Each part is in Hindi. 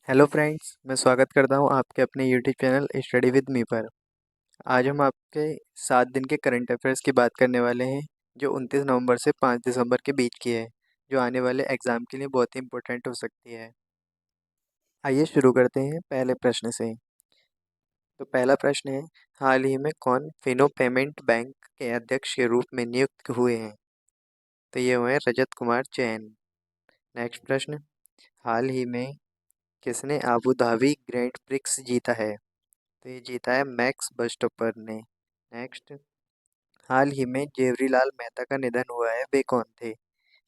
हेलो फ्रेंड्स, मैं स्वागत करता हूं आपके अपने YouTube channel study with me पर। आज हम आपके 7 दिन के करंट अफेयर्स की बात करने वाले हैं, जो 29 नवंबर से 5 दिसंबर के बीच की है, जो आने वाले एग्ज़ाम के लिए बहुत ही इंपॉर्टेंट हो सकती है। आइए शुरू करते हैं पहले प्रश्न से। तो पहला प्रश्न है, हाल ही में कौन फिनो पेमेंट बैंक के अध्यक्ष के रूप में नियुक्त हुए हैं? तो ये हुए हैं रजत कुमार जैन। नेक्स्ट प्रश्न, हाल ही में किसने आबू धाबी ग्रैंड प्रिक्स जीता है? तो ये जीता है मैक्स वर्स्टैपर ने। नेक्स्ट, हाल ही में जेवरीलाल मेहता का निधन हुआ है, वे कौन थे?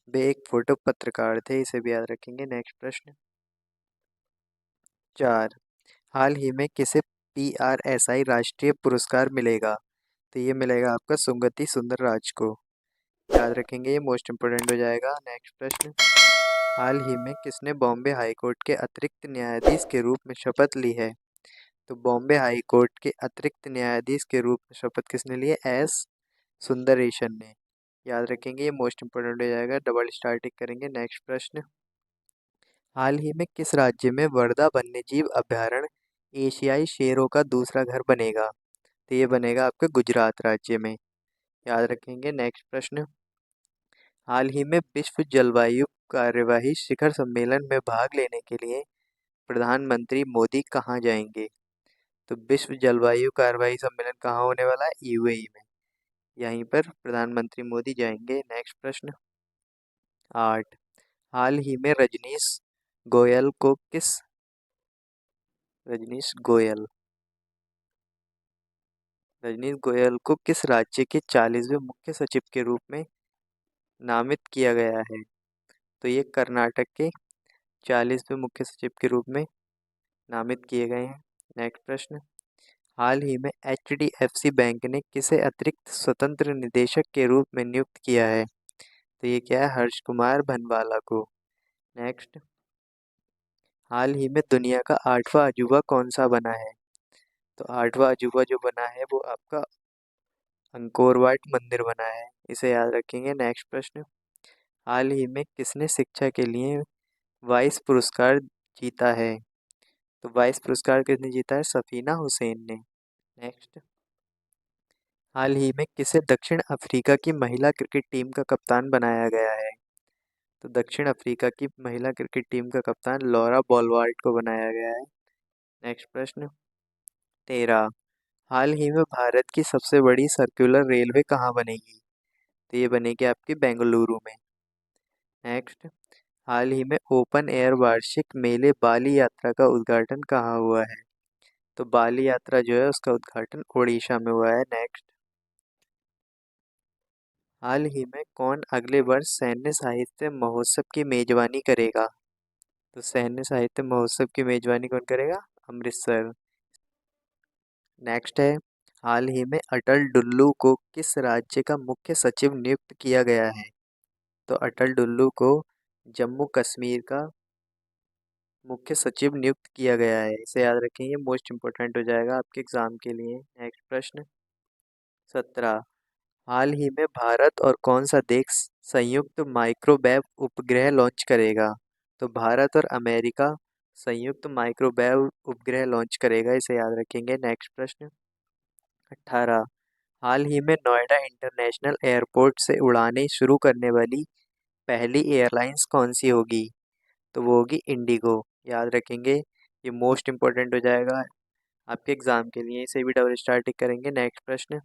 वे एक फोटो पत्रकार थे, इसे भी याद रखेंगे। नेक्स्ट प्रश्न 4, हाल ही में किसे PRSI राष्ट्रीय पुरस्कार मिलेगा? तो ये मिलेगा आपका सुगति सुंदर राज को, याद रखेंगे, ये मोस्ट इम्पोर्टेंट हो जाएगा। नेक्स्ट प्रश्न, हाल ही में किसने बॉम्बे हाई कोर्ट के अतिरिक्त न्यायाधीश के रूप में शपथ ली है? तो बॉम्बे हाई कोर्ट के अतिरिक्त न्यायाधीश के रूप में शपथ किसने ली है? एस सुंदरेशन ने, याद रखेंगे, ये मोस्ट इंपोर्टेंट हो जाएगा, डबल स्टार टिक करेंगे। नेक्स्ट प्रश्न, हाल ही में किस राज्य में वर्धा वन्यजीव अभयारण्य एशियाई शेरों का दूसरा घर बनेगा? तो ये बनेगा आपके गुजरात राज्य में, याद रखेंगे। नेक्स्ट प्रश्न, हाल ही में विश्व जलवायु कार्यवाही शिखर सम्मेलन में भाग लेने के लिए प्रधानमंत्री मोदी कहाँ जाएंगे? तो विश्व जलवायु कार्यवाही सम्मेलन कहाँ होने वाला है? UAE में, यहीं पर प्रधानमंत्री मोदी जाएंगे। नेक्स्ट प्रश्न 8, हाल ही में गोयल को किस रजनीश गोयल रजनीश गोयल को किस राज्य के 40वें मुख्य सचिव के रूप में नामित किया गया है? तो ये कर्नाटक के 40वें मुख्य सचिव के रूप में नामित किए गए हैं। नेक्स्ट प्रश्न, हाल ही में HDFC बैंक ने किसे अतिरिक्त स्वतंत्र निदेशक के रूप में नियुक्त किया है? तो ये क्या है? हर्ष कुमार भनवाला को। नेक्स्ट, हाल ही में दुनिया का 8वां अजूबा कौन सा बना है? तो 8वां अजूबा जो बना है वो आपका अंकोर वाट मंदिर बना है, इसे याद रखेंगे। नेक्स्ट प्रश्न, हाल ही में किसने शिक्षा के लिए वाइस पुरस्कार जीता है? तो वाइस पुरस्कार किसने जीता है? सफीना हुसैन ने। नेक्स्ट, हाल ही में किसे दक्षिण अफ्रीका की महिला क्रिकेट टीम का कप्तान बनाया गया है? तो दक्षिण अफ्रीका की महिला क्रिकेट टीम का कप्तान लॉरा बॉलवार्ट को बनाया गया है। नेक्स्ट प्रश्न 13, हाल ही में भारत की सबसे बड़ी सर्कुलर रेलवे कहाँ बनेगी? तो ये बनेगी आपकी बेंगलुरु में। नेक्स्ट, हाल ही में ओपन एयर वार्षिक मेले बाली यात्रा का उद्घाटन कहाँ हुआ है? तो बाली यात्रा जो है उसका उद्घाटन उड़ीसा में हुआ है। नेक्स्ट, हाल ही में कौन अगले वर्ष सैन्य साहित्य महोत्सव की मेजबानी करेगा? तो सैन्य साहित्य महोत्सव की मेजबानी कौन करेगा? अमृतसर। नेक्स्ट है, हाल ही में अटल डुल्लू को किस राज्य का मुख्य सचिव नियुक्त किया गया है? तो अटल डुल्लू को जम्मू कश्मीर का मुख्य सचिव नियुक्त किया गया है, इसे याद रखेंगे, मोस्ट इम्पोर्टेंट हो जाएगा आपके एग्जाम के लिए। नेक्स्ट प्रश्न 17, हाल ही में भारत और कौन सा देश संयुक्त माइक्रोवेव उपग्रह लॉन्च करेगा? तो भारत और अमेरिका संयुक्त माइक्रोवेव उपग्रह लॉन्च करेगा, इसे याद रखेंगे। नेक्स्ट प्रश्न 18, हाल ही में नोएडा इंटरनेशनल एयरपोर्ट से उड़ानें शुरू करने वाली पहली एयरलाइंस कौन सी होगी? तो वो होगी इंडिगो, याद रखेंगे, ये मोस्ट इम्पोर्टेंट हो जाएगा आपके एग्जाम के लिए, इसे भी डबल स्टार टिक करेंगे। नेक्स्ट प्रश्न,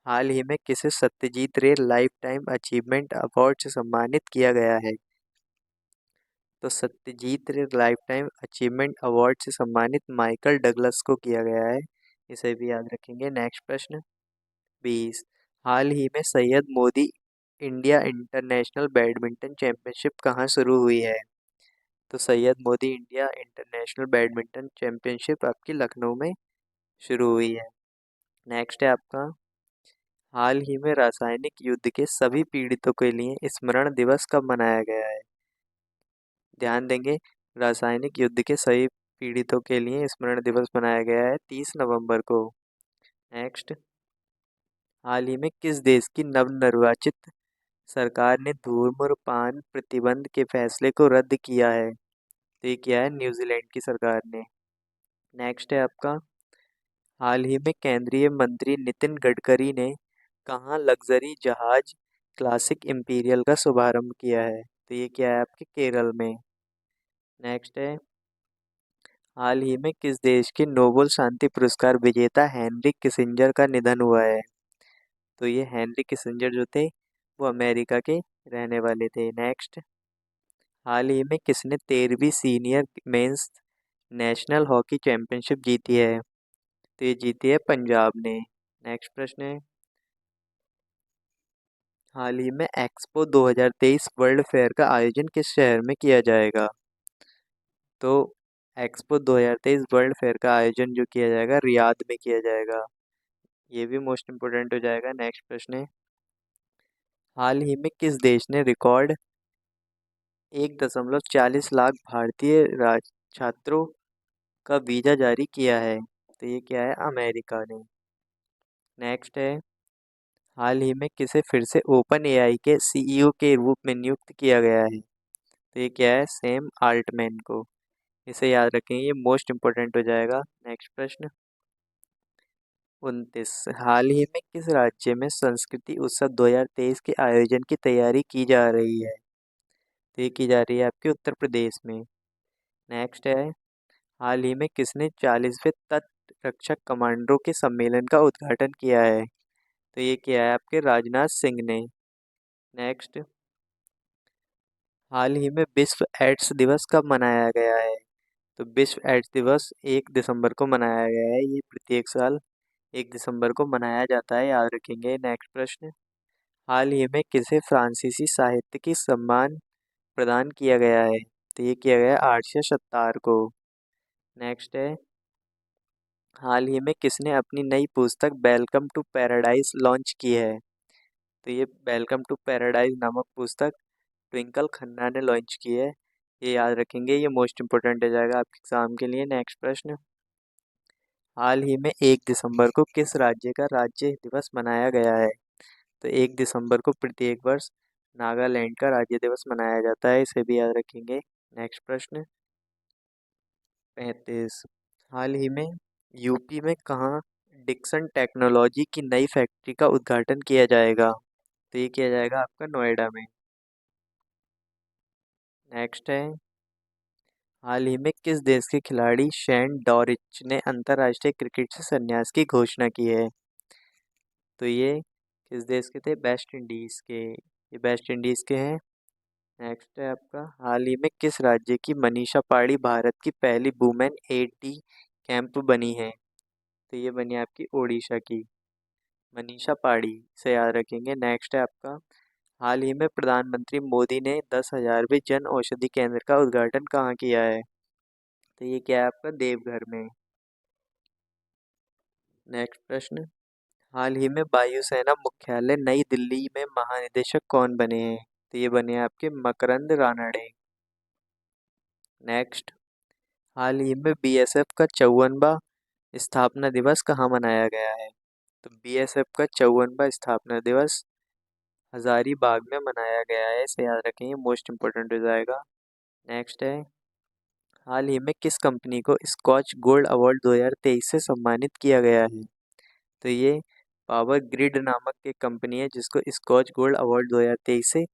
हाल ही में किसे सत्यजीत रे लाइफ टाइम अचीवमेंट अवार्ड से सम्मानित किया गया है? तो सत्यजीत रे लाइफ टाइम अचीवमेंट अवार्ड से सम्मानित माइकल डगलस को किया गया है, इसे भी याद रखेंगे। नेक्स्ट प्रश्न 20, हाल ही में Syed Modi India international badminton championship कहाँ शुरू हुई है? तो Syed Modi India international badminton championship आपकी लखनऊ में शुरू हुई है। नेक्स्ट है आपका, हाल ही में रासायनिक युद्ध के सभी पीड़ितों के लिए स्मरण दिवस कब मनाया गया है? ध्यान देंगे, रासायनिक युद्ध के सभी पीड़ितों के लिए स्मरण दिवस मनाया गया है 30 नवंबर को। नेक्स्ट, हाल ही में किस देश की नवनिर्वाचित सरकार ने धूम्रपान प्रतिबंध के फैसले को रद्द किया है? तो ये किया है न्यूजीलैंड की सरकार ने। नेक्स्ट है आपका, हाल ही में केंद्रीय मंत्री नितिन गडकरी ने कहाँ लग्जरी जहाज क्लासिक इंपीरियल का शुभारंभ किया है? तो ये क्या है आपके केरल में। नेक्स्ट है, हाल ही में किस देश के नोबेल शांति पुरस्कार विजेता हेनरी किसिंजर का निधन हुआ है? तो ये हेनरी किसिंजर जो थे वो अमेरिका के रहने वाले थे। नेक्स्ट, हाल ही में किसने 13वीं senior men's national hockey championship जीती है? तो ये जीती है पंजाब ने। नेक्स्ट प्रश्न है, हाल ही में एक्सपो 2023 वर्ल्ड फेयर का आयोजन किस शहर में किया जाएगा? तो एक्सपो 2023 वर्ल्ड फेयर का आयोजन जो किया जाएगा रियाद में किया जाएगा। ये भी मोस्ट इम्पोर्टेंट हो जाएगा। नेक्स्ट प्रश्न है, हाल ही में किस देश ने रिकॉर्ड 1.40 लाख भारतीय छात्रों का वीज़ा जारी किया है? तो ये क्या है, अमेरिका ने। नेक्स्ट है, हाल ही में किसे फिर से ओपन एआई के सीईओ के रूप में नियुक्त किया गया है? तो ये क्या है, सैम आल्टमैन को। इसे याद रखेंगे, ये मोस्ट इम्पोर्टेंट हो जाएगा। नेक्स्ट प्रश्न 29, हाल ही में किस राज्य में संस्कृति उत्सव 2023 के आयोजन की तैयारी की जा रही है? तो ये की जा रही है आपके उत्तर प्रदेश में। नेक्स्ट है, हाल ही में किसने 40वें तट रक्षक कमांडरों के सम्मेलन का उद्घाटन किया है? तो ये किया है आपके राजनाथ सिंह ने। नेक्स्ट, हाल ही में विश्व एड्स दिवस कब मनाया गया है? तो विश्व एड्स दिवस 1 दिसंबर को मनाया गया है। ये प्रत्येक साल 1 दिसंबर को मनाया जाता है, याद रखेंगे। नेक्स्ट प्रश्न, हाल ही में किसे फ्रांसीसी साहित्य की सम्मान प्रदान किया गया है? तो ये किया गया आर्षे सत्तार को। नेक्स्ट है, हाल ही में किसने अपनी नई पुस्तक वेलकम टू पैराडाइज लॉन्च की है? तो ये वेलकम टू पैराडाइज नामक पुस्तक ट्विंकल खन्ना ने लॉन्च की है। ये याद रखेंगे, ये मोस्ट इम्पोर्टेंट हो जाएगा आपके एग्जाम के लिए। नेक्स्ट प्रश्न, हाल ही में 1 दिसंबर को किस राज्य का राज्य दिवस मनाया गया है? तो 1 दिसंबर को प्रत्येक वर्ष नागालैंड का राज्य दिवस मनाया जाता है, इसे भी याद रखेंगे। नेक्स्ट प्रश्न 35, हाल ही में यूपी में कहाँ डिक्सन टेक्नोलॉजी की नई फैक्ट्री का उद्घाटन किया जाएगा? तो ये किया जाएगा आपका नोएडा में। नेक्स्ट है, हाल ही में किस देश के खिलाड़ी शेन डॉरिच ने अंतर्राष्ट्रीय क्रिकेट से संन्यास की घोषणा की है? तो ये किस देश के थे, वेस्ट इंडीज़ के। ये वेस्ट इंडीज़ के हैं। नेक्स्ट है आपका, हाल ही में किस राज्य की मनीषा पाड़ी भारत की पहली वुमेन एटी कैंप बनी है? तो ये बनी आपकी ओडिशा की मनीषा पाड़ी, से याद रखेंगे। नेक्स्ट है आपका, हाल ही में प्रधानमंत्री मोदी ने 10,000वें जन औषधि केंद्र का उद्घाटन कहाँ किया है? तो ये क्या है आपका, देवघर में। नेक्स्ट प्रश्न, हाल ही में वायुसेना मुख्यालय नई दिल्ली में महानिदेशक कौन बने हैं? तो ये बने हैं आपके मकरंद रानड़े। नेक्स्ट, हाल ही में बीएसएफ का 54वां स्थापना दिवस कहाँ मनाया गया है? तो बीएसएफ का 54वां स्थापना दिवस हजारीबाग में मनाया गया है, इसे याद रखेंगे, मोस्ट इम्पोर्टेंट हो जाएगा। नेक्स्ट है, हाल ही में किस कंपनी को स्कॉच गोल्ड अवार्ड 2023 से सम्मानित किया गया है? तो ये पावर ग्रिड नामक एक कंपनी है जिसको स्कॉच गोल्ड अवार्ड 2023 से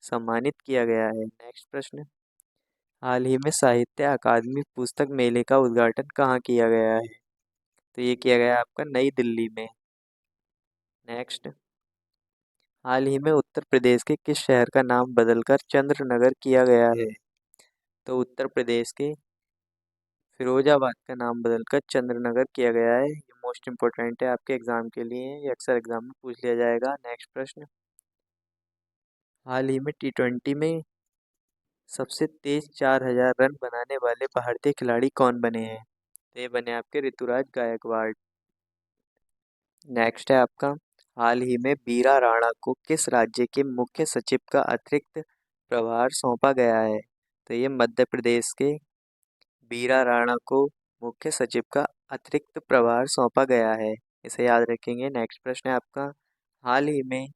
सम्मानित किया गया है। नेक्स्ट प्रश्न, हाल ही में साहित्य अकादमी पुस्तक मेले का उद्घाटन कहाँ किया गया है? तो ये किया गया आपका नई दिल्ली में। नेक्स्ट, हाल ही में उत्तर प्रदेश के किस शहर का नाम बदलकर चंद्रनगर किया गया है? तो उत्तर प्रदेश के फिरोजाबाद का नाम बदलकर चंद्रनगर किया गया है। ये मोस्ट इम्पोर्टेंट है आपके एग्जाम के लिए, ये अक्सर एग्जाम में पूछ लिया जाएगा। नेक्स्ट प्रश्न, हाल ही में टी20 में सबसे तेज 4,000 रन बनाने वाले भारतीय खिलाड़ी कौन बने हैं? तो ये बने आपके ऋतुराज गायकवाड़। नेक्स्ट है आपका, हाल ही में बीरा राणा को किस राज्य के मुख्य सचिव का अतिरिक्त प्रभार सौंपा गया है? तो ये मध्य प्रदेश के बीरा राणा को मुख्य सचिव का अतिरिक्त प्रभार सौंपा गया है, इसे याद रखेंगे। नेक्स्ट प्रश्न है आपका, हाल ही में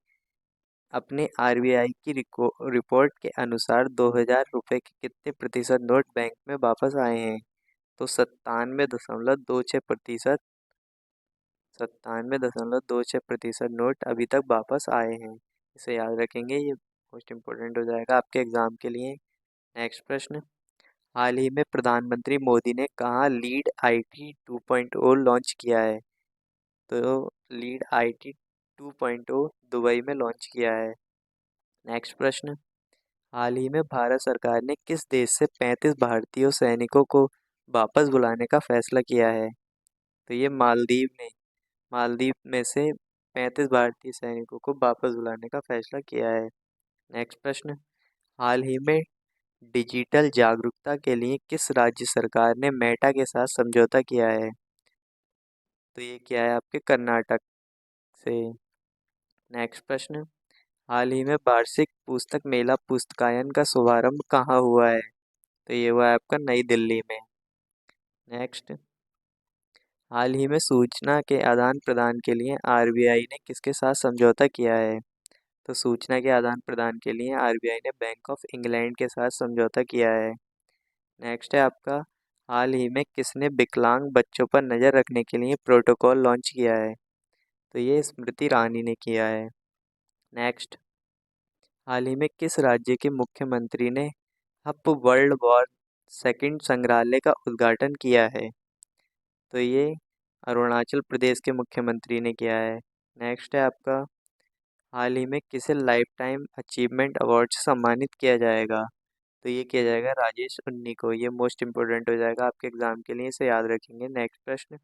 अपने आरबीआई की रिपोर्ट के अनुसार 2000 रुपये के कितने प्रतिशत नोट बैंक में वापस आए हैं? तो 97.26%। 97.26% नोट अभी तक वापस आए हैं। इसे याद रखेंगे, ये मोस्ट इम्पोर्टेंट हो जाएगा आपके एग्जाम के लिए। नेक्स्ट प्रश्न, हाल ही में प्रधानमंत्री मोदी ने कहाँ लीड आईटी 2.0 लॉन्च किया है? तो लीड आईटी 2.0 दुबई में लॉन्च किया है। नेक्स्ट प्रश्न, हाल ही में भारत सरकार ने किस देश से 35 भारतीय सैनिकों को वापस बुलाने का फैसला किया है? तो ये मालदीव में से 35 भारतीय सैनिकों को वापस बुलाने का फैसला किया है। नेक्स्ट प्रश्न, हाल ही में डिजिटल जागरूकता के लिए किस राज्य सरकार ने मेटा के साथ समझौता किया है? तो ये किया है आपके कर्नाटक से। नेक्स्ट प्रश्न, हाल ही में वार्षिक पुस्तक मेला पुस्तकायन का शुभारंभ कहाँ हुआ है? तो ये हुआ है आपका नई दिल्ली में। नेक्स्ट, हाल ही में सूचना के आदान प्रदान के लिए आरबीआई ने किसके साथ समझौता किया है? तो सूचना के आदान प्रदान के लिए आरबीआई ने बैंक ऑफ इंग्लैंड के साथ समझौता किया है। नेक्स्ट है आपका, हाल ही में किसने विकलांग बच्चों पर नज़र रखने के लिए प्रोटोकॉल लॉन्च किया है? तो ये स्मृति ईरानी ने किया है। नेक्स्ट, हाल ही में किस राज्य के मुख्यमंत्री ने हप वर्ल्ड वॉर सेकंड संग्रहालय का उद्घाटन किया है? तो ये अरुणाचल प्रदेश के मुख्यमंत्री ने किया है। नेक्स्ट है आपका, हाल ही में किसे लाइफ टाइम अचीवमेंट अवार्ड से सम्मानित किया जाएगा? तो ये किया जाएगा राजेश उन्नी को। ये मोस्ट इम्पोर्टेंट हो जाएगा आपके एग्जाम के लिए, इसे याद रखेंगे। नेक्स्ट प्रश्न,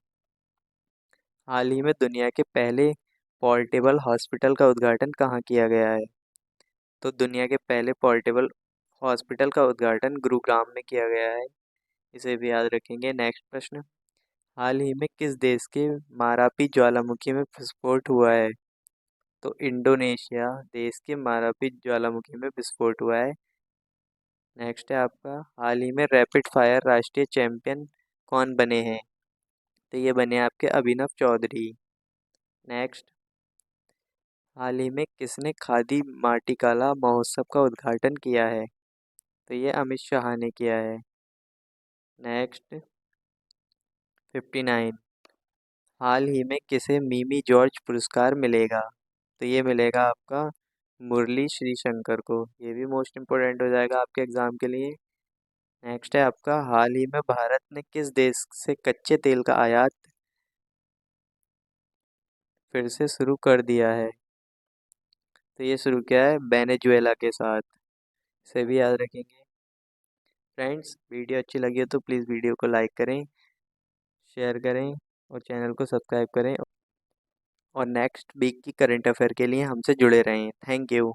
हाल ही में दुनिया के पहले पोर्टेबल हॉस्पिटल का उद्घाटन कहाँ किया गया है? तो दुनिया के पहले पोर्टेबल हॉस्पिटल का उद्घाटन गुरुग्राम में किया गया है। इसे भी याद रखेंगे। नेक्स्ट प्रश्न, हाल ही में किस देश के मारापी ज्वालामुखी में विस्फोट हुआ है? तो इंडोनेशिया देश के मारापी ज्वालामुखी में विस्फोट हुआ है। नेक्स्ट है आपका, हाल ही में रैपिड फायर राष्ट्रीय चैंपियन कौन बने हैं? तो ये बने आपके अभिनव चौधरी। नेक्स्ट, हाल ही में किसने खादी माटीकाला महोत्सव का उद्घाटन किया है? तो ये अमित शाह ने किया है। नेक्स्ट 59, हाल ही में किसे मिमी जॉर्ज पुरस्कार मिलेगा? तो ये मिलेगा आपका मुरली श्रीशंकर को। ये भी मोस्ट इम्पोर्टेंट हो जाएगा आपके एग्जाम के लिए। नेक्स्ट है आपका, हाल ही में भारत ने किस देश से कच्चे तेल का आयात फिर से शुरू कर दिया है? तो ये शुरू किया है वेनेजुएला के साथ। इसे भी याद रखेंगे। फ्रेंड्स, वीडियो अच्छी लगी हो तो प्लीज़ वीडियो को लाइक करें, शेयर करें और चैनल को सब्सक्राइब करें, और नेक्स्ट वीक की करंट अफेयर के लिए हमसे जुड़े रहें। Thank you.